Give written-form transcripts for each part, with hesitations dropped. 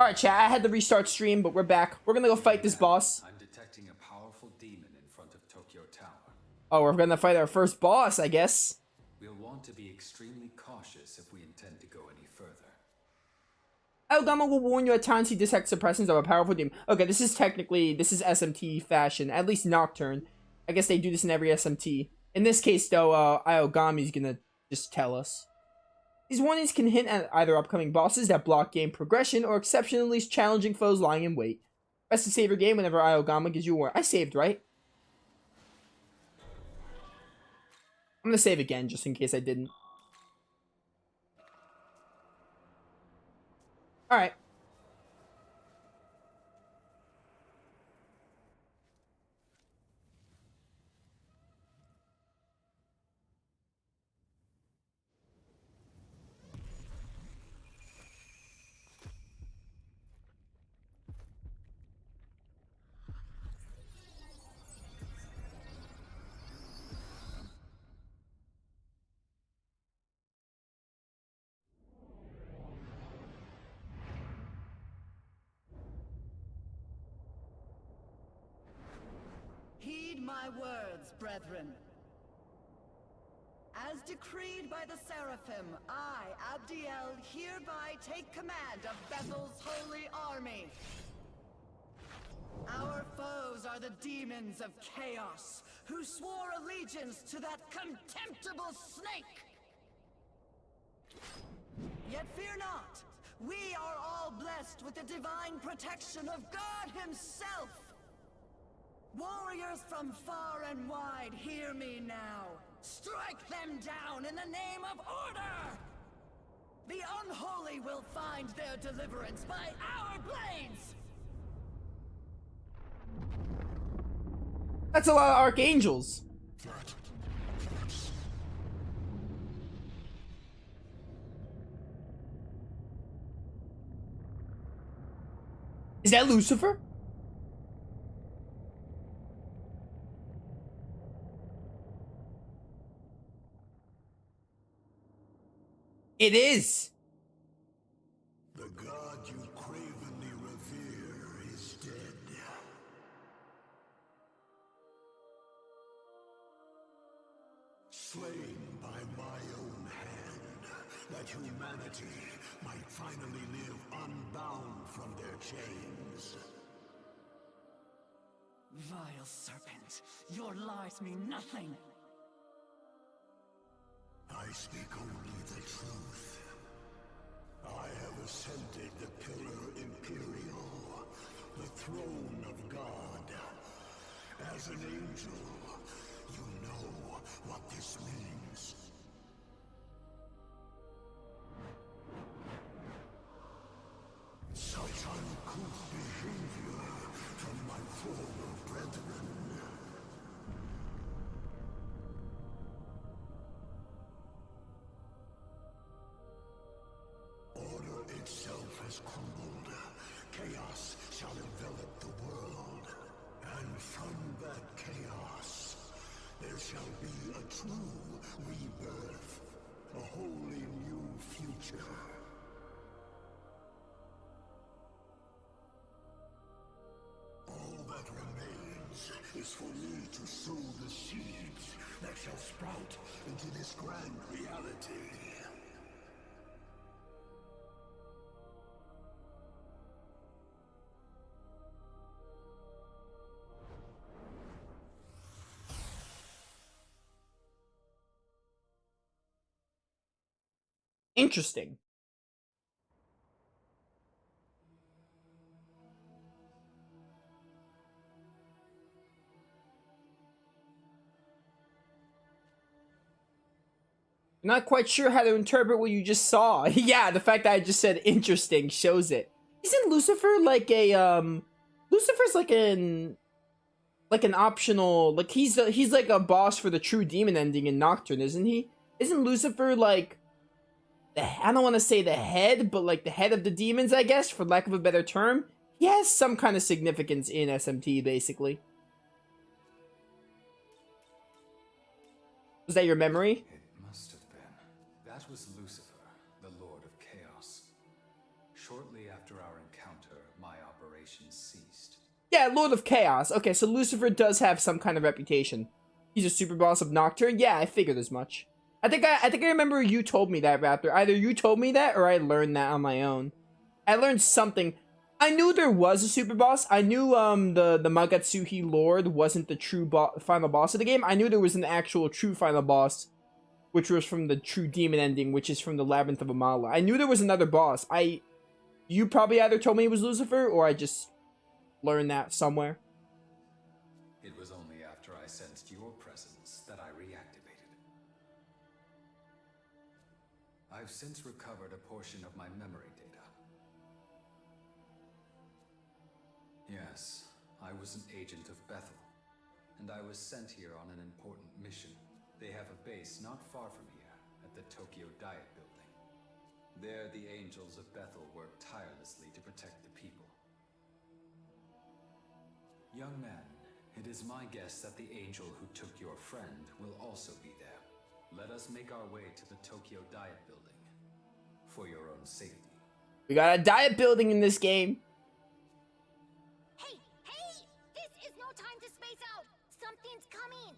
Alright, chat, I had to restart stream, but we're back. We're gonna go fight this boss. I'm detecting a powerful demon in front of Tokyo Tower. Oh, we're gonna fight our first boss, I guess. We'll want to be extremely cautious if we intend to go any further. Aogama will warn you at times he detects the presence of a powerful demon. Okay, this is SMT fashion, at least Nocturne. I guess they do this in every SMT. In this case, though, Aogami's gonna just tell us. These warnings can hint at either upcoming bosses that block game progression or exceptionally challenging foes lying in wait. Best to save your game whenever Aogama gives you a warning. I saved, right? I'm gonna save again just in case I didn't. Alright. Heed my words, brethren. As decreed by the Seraphim, I, Abdiel, hereby take command of Bethel's holy army. Our foes are the demons of chaos, who swore allegiance to that contemptible snake. Yet fear not, we are all blessed with the divine protection of God himself. Warriors from far and wide, hear me now. Strike them down in the name of order! The unholy will find their deliverance by our blades! That's a lot of archangels. Is that Lucifer? It is. The god you cravenly revere is dead. Slain by my own hand, that humanity might finally live unbound from their chains. Vile serpent, your lies mean nothing. I speak only the truth. I have ascended the Pillar Imperial, the throne of God. As an angel, you know what this means. Such uncouth behavior from my former brethren. Order itself has crumbled. Chaos shall envelop the world. And from that chaos, there shall be a true rebirth. A wholly new future. All that remains is for me to sow the seeds that shall sprout into this grand reality. Interesting. Not quite sure how to interpret what you just saw. Yeah, the fact that I just said interesting shows it. Isn't Lucifer like a Lucifer's like an optional, like he's like a boss for the true demon ending in Nocturne, isn't he? Isn't Lucifer like I don't want to say the head, but like the head of the demons, I guess, for lack of a better term? He has some kind of significance in SMT, basically. Was that your memory? It must have been. That was Lucifer, the Lord of Chaos. Shortly after our encounter, Yeah, Lord of Chaos. Okay, so Lucifer does have some kind of reputation. He's a super boss of Nocturne. Yeah, I figured as much. I think I remember you told me that, Raptor. Either you told me that or I learned that on my own. I learned something. I knew there was a super boss. I knew the Magatsuhi Lord wasn't the true final boss of the game. I knew there was an actual true final boss, which was from the true demon ending, which is from the Labyrinth of Amala. I knew there was another boss. You probably either told me it was Lucifer or I just learned that somewhere. It was only after I sensed your presence that I reactivated. I've since recovered a portion of my memory data. Yes, I was an agent of Bethel, and I was sent here on an important mission. They have a base not far from here, at the Tokyo Diet Building. There, the angels of Bethel work tirelessly to protect the people. Young man, it is my guess that the angel who took your friend will also be there. Let us make our way to the Tokyo Diet Building, for your own safety. We got a diet building in this game. Hey! This is no time to space out! Something's coming!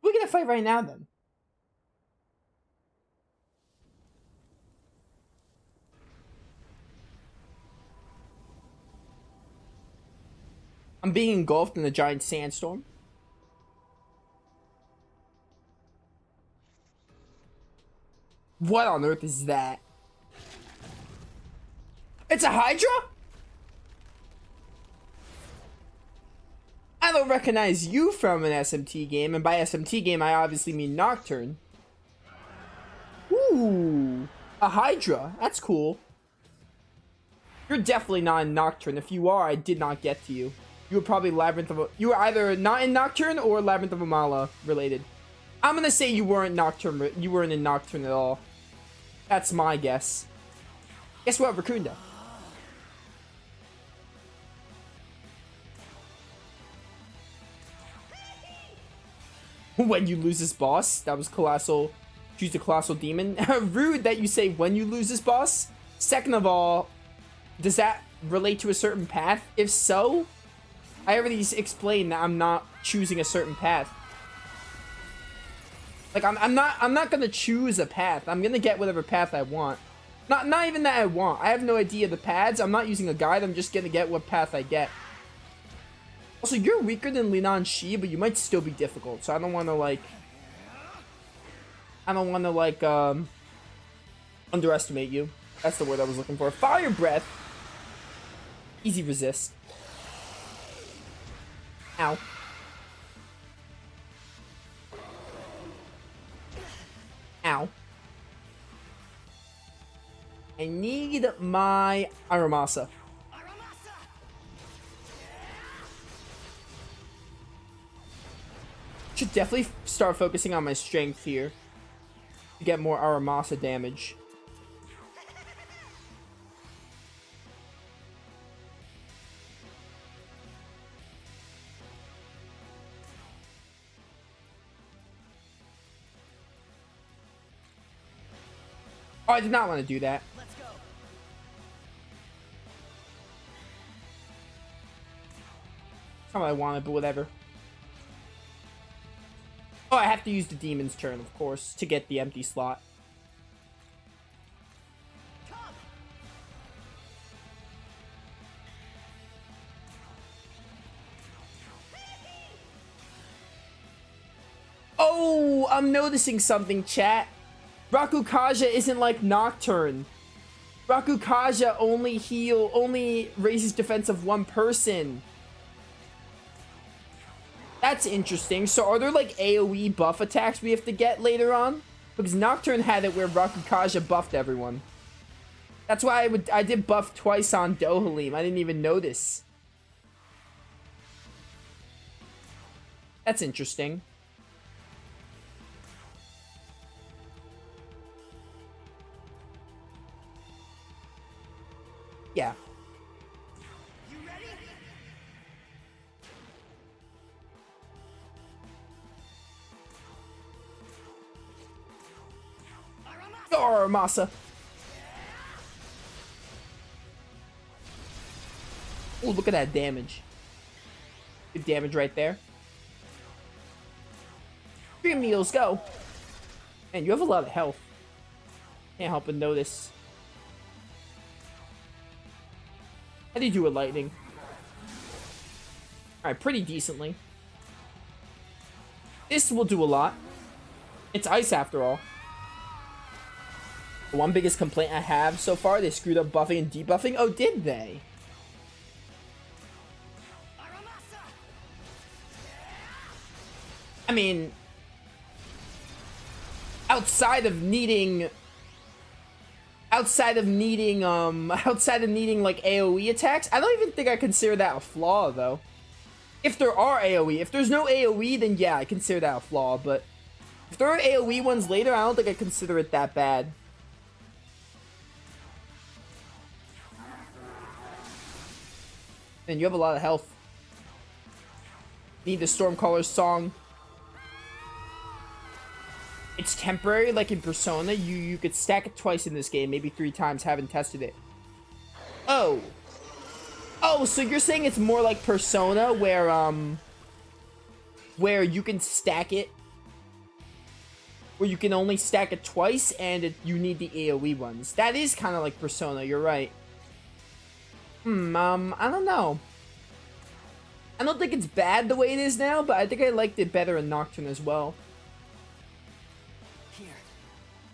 We're gonna fight right now, then. I'm being engulfed in a giant sandstorm. What on earth is that? It's a Hydra? I don't recognize you from an SMT game, and by SMT game I obviously mean Nocturne. Ooh, a Hydra. That's cool. You're definitely not in Nocturne. If you are, I did not get to you. You were probably Labyrinth of... You were either not in Nocturne or Labyrinth of Amala related. I'm gonna say you weren't Nocturne. You weren't in Nocturne at all. That's my guess. Guess what, Raccoonda? When you lose this boss, that was colossal. Choose the colossal demon. Rude that you say when you lose this boss. Second of all, does that relate to a certain path? If so, I already explained that I'm not choosing a certain path. Like I'm not gonna choose a path. I'm gonna get whatever path I want. Not even that I want. I have no idea the paths. I'm not using a guide. I'm just gonna get what path I get. Also, you're weaker than Linan Shi, but you might still be difficult. So I don't want to underestimate you. That's the word I was looking for. Fire breath. Easy resist. Ow. Ow. I need my Aramasa. Should definitely start focusing on my strength here to get more Aramasa damage. Oh, I did not want to do that. Let's go. That's not what I wanted, but whatever. Oh, I have to use the demon's turn, of course, to get the empty slot. Oh, I'm noticing something, chat. Rakukaja isn't like Nocturne. Rakukaja only raises defense of one person. That's interesting. So are there like AoE buff attacks we have to get later on? Because Nocturne had it where Rakukaja buffed everyone. That's why I did buff twice on Dohalim. I didn't even notice. That's interesting. Yeah. You ready? Aramasa. Oh, look at that damage. Good damage right there. 3 meals, go. Man, you have a lot of health. Can't help but notice. How do you do with lightning? Alright, pretty decently. This will do a lot. It's ice after all. The one biggest complaint I have so far, they screwed up buffing and debuffing. Oh, did they? I mean, outside of needing like AoE attacks, I don't even think I consider that a flaw though. If there are AoE, if there's no AoE, then yeah, I consider that a flaw, but if there are AoE ones later, I don't think I consider it that bad. And you have a lot of health. Need the Stormcaller's song. It's temporary, like in Persona. You could stack it twice in this game, maybe 3 times. Haven't tested it. Oh. Oh, so you're saying it's more like Persona, where you can stack it, where you can only stack it twice, and you need the AoE ones. That is kind of like Persona. You're right. I don't know. I don't think it's bad the way it is now, but I think I liked it better in Nocturne as well.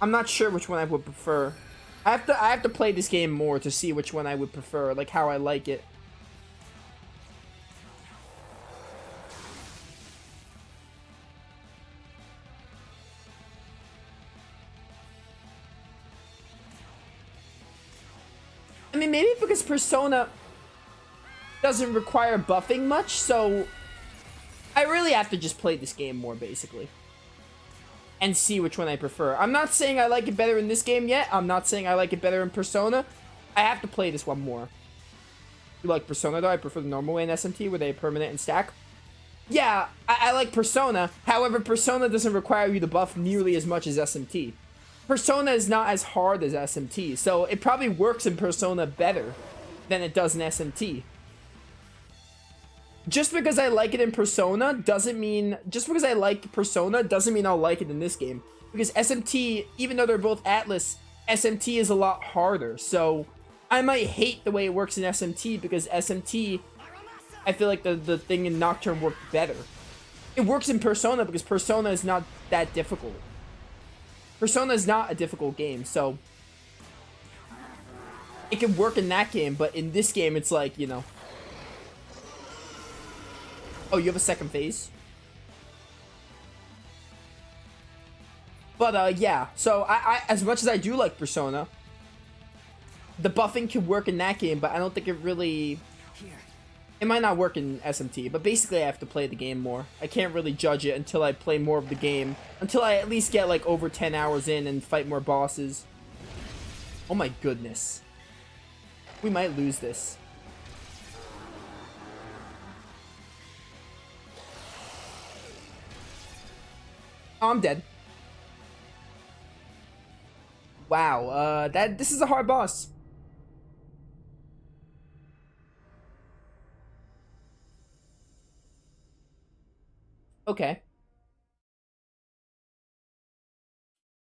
I'm not sure which one I would prefer. I have to play this game more to see which one I would prefer, like how I like it. I mean, maybe because Persona doesn't require buffing much, so I really have to just play this game more, basically. And see which one I prefer. I'm not saying I like it better in this game yet. I'm not saying I like it better in Persona. I have to play this one more. You like Persona, though? I prefer the normal way in SMT, where they permanent and stack. Yeah, I like Persona. However, Persona doesn't require you to buff nearly as much as SMT. Persona is not as hard as SMT, so it probably works in Persona better than it does in SMT. Just because I like it in Persona doesn't mean... Just because I like Persona doesn't mean I'll like it in this game. Because SMT, even though they're both Atlas, SMT is a lot harder. So, I might hate the way it works in SMT because SMT, I feel like the thing in Nocturne worked better. It works in Persona because Persona is not that difficult. Persona is not a difficult game, so... It can work in that game, but in this game, it's like, you know... Oh, you have a second phase? But, yeah. So, I as much as I do like Persona, the buffing can work in that game, but I don't think it really... It might not work in SMT, but basically I have to play the game more. I can't really judge it until I play more of the game. Until I at least get, like, over 10 hours in and fight more bosses. Oh my goodness. We might lose this. Oh, I'm dead. Wow, this is a hard boss. Okay.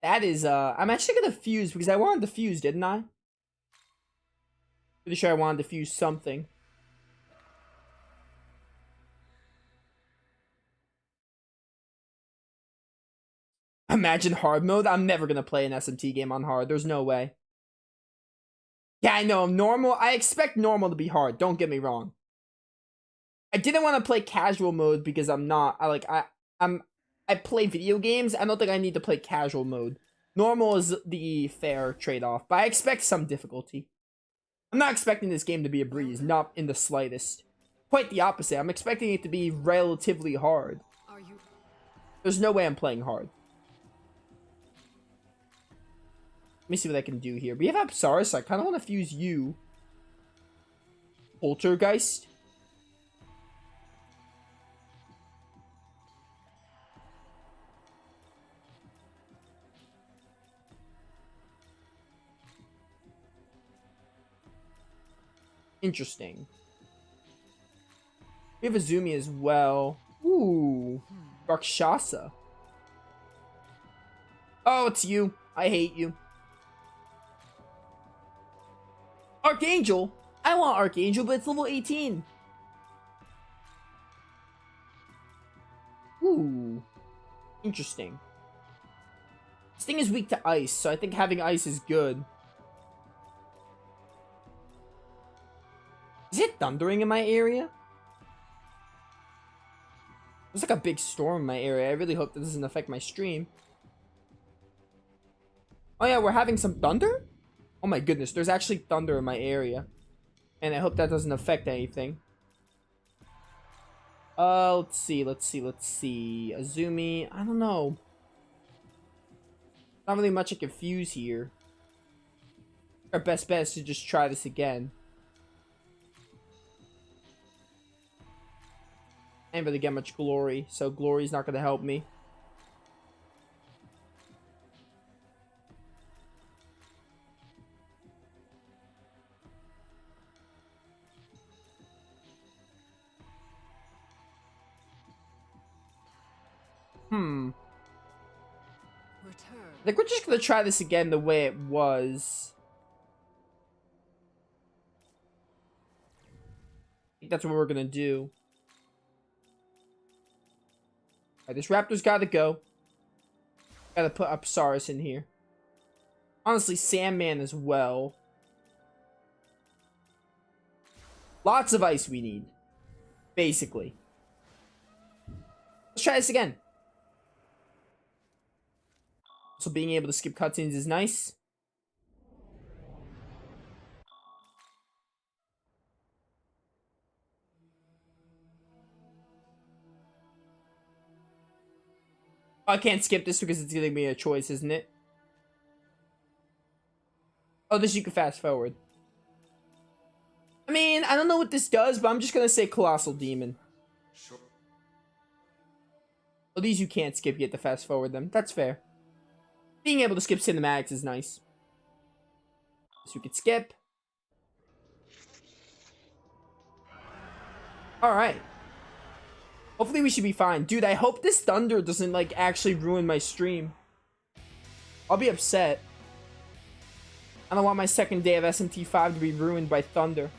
That is, I'm actually gonna fuse because I wanted to fuse, didn't I? Pretty sure I wanted to fuse something. Imagine hard mode? I'm never gonna play an SMT game on hard. There's no way. Yeah, I know. Normal. I expect normal to be hard. Don't get me wrong. I didn't want to play casual mode because I'm not. I play video games. I don't think I need to play casual mode. Normal is the fair trade-off, but I expect some difficulty. I'm not expecting this game to be a breeze, not in the slightest. Quite the opposite. I'm expecting it to be relatively hard. There's no way I'm playing hard. Let me see what I can do here. We have Apsaris. I kind of want to fuse you. Poltergeist. Interesting. We have Azumi as well. Ooh. Rakshasa. Oh, it's you. I hate you. Archangel? I want Archangel, but it's level 18. Ooh. Interesting. This thing is weak to ice, so I think having ice is good. Is it thundering in my area? There's like a big storm in my area. I really hope that doesn't affect my stream. Oh yeah, we're having some thunder? Oh my goodness, there's actually thunder in my area. And I hope that doesn't affect anything. Let's see. Azumi, I don't know. Not really much I can fuse here. Our best bet is to just try this again. I didn't really get much glory, so glory's not gonna help me. I think we're just gonna try this again the way it was. I think that's what we're gonna do. Alright, this Raptor's gotta go. Gotta put Apsaris in here. Honestly, Sandman as well. Lots of ice we need. Basically. Let's try this again. So being able to skip cutscenes is nice. I can't skip this because it's giving me a choice, isn't it? Oh, this you can fast forward. I mean, I don't know what this does, but I'm just gonna say Colossal Demon. Sure. Oh, these you can't skip, you have to fast forward them. That's fair. Being able to skip cinematics is nice. So we could skip. Alright. Hopefully we should be fine. Dude, I hope this thunder doesn't, like, actually ruin my stream. I'll be upset. I don't want my second day of SMT5 to be ruined by thunder.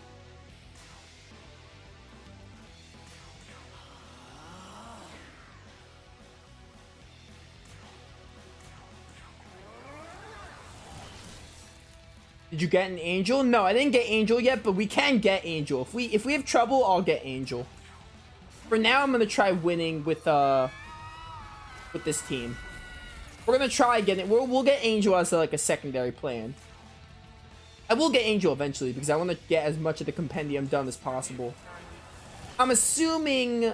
Did you get an angel? No, I didn't get angel yet, but we can get angel. If we have trouble, I'll get angel. For now, I'm gonna try winning with this team. We're gonna try getting. We'll get angel as like a secondary plan. I will get angel eventually because I want to get as much of the compendium done as possible. I'm assuming.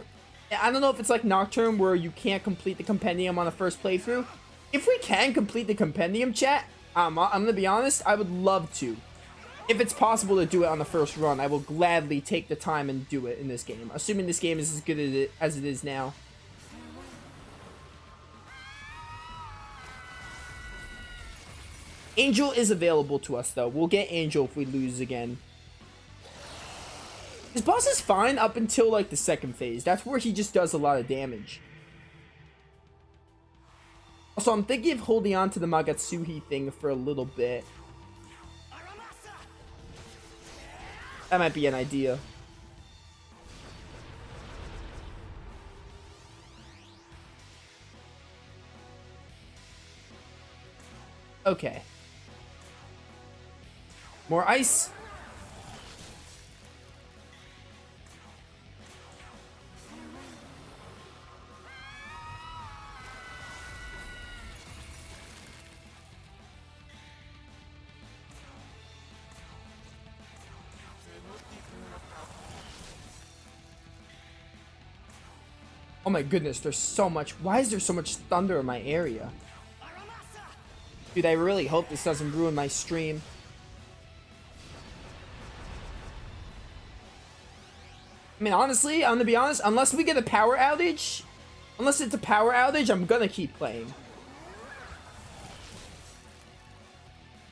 I don't know if it's like Nocturne where you can't complete the compendium on the first playthrough. If we can complete the compendium, chat. I'm gonna be honest, I would love to. If it's possible to do it on the first run, I will gladly take the time and do it in this game. Assuming this game is as good as it is now. Angel is available to us, though. We'll get Angel if we lose again. This boss is fine up until, like, the second phase. That's where he just does a lot of damage. Also, I'm thinking of holding on to the Magatsuhi thing for a little bit. That might be an idea. Okay. More ice. Oh my goodness, there's so much. Why is there so much thunder in my area? Dude, I really hope this doesn't ruin my stream. I mean, honestly, I'm gonna be honest, unless we get a power outage, unless it's a power outage, I'm gonna keep playing.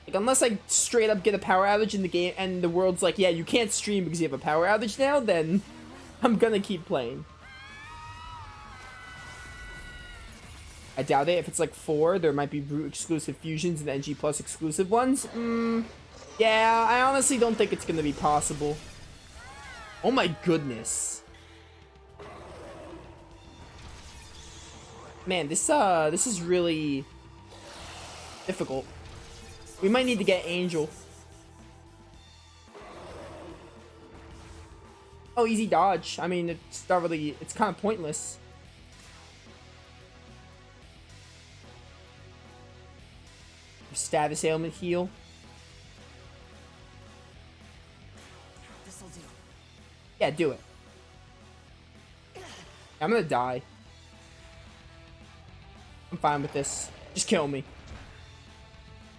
Like, unless I straight up get a power outage in the game and the world's like, yeah, you can't stream because you have a power outage now, then I'm gonna keep playing. I doubt it. If it's like 4, there might be Brute exclusive fusions and NG Plus exclusive ones. Yeah, I honestly don't think it's gonna be possible. Oh my goodness. Man, this is really difficult. We might need to get Angel. Oh, easy dodge. I mean, it's not really, it's kind of pointless. Status ailment heal. This'll do. Yeah, do it. I'm gonna die. I'm fine with this. Just kill me.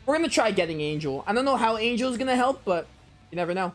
We're gonna try getting Angel. I don't know how Angel is gonna help, but you never know.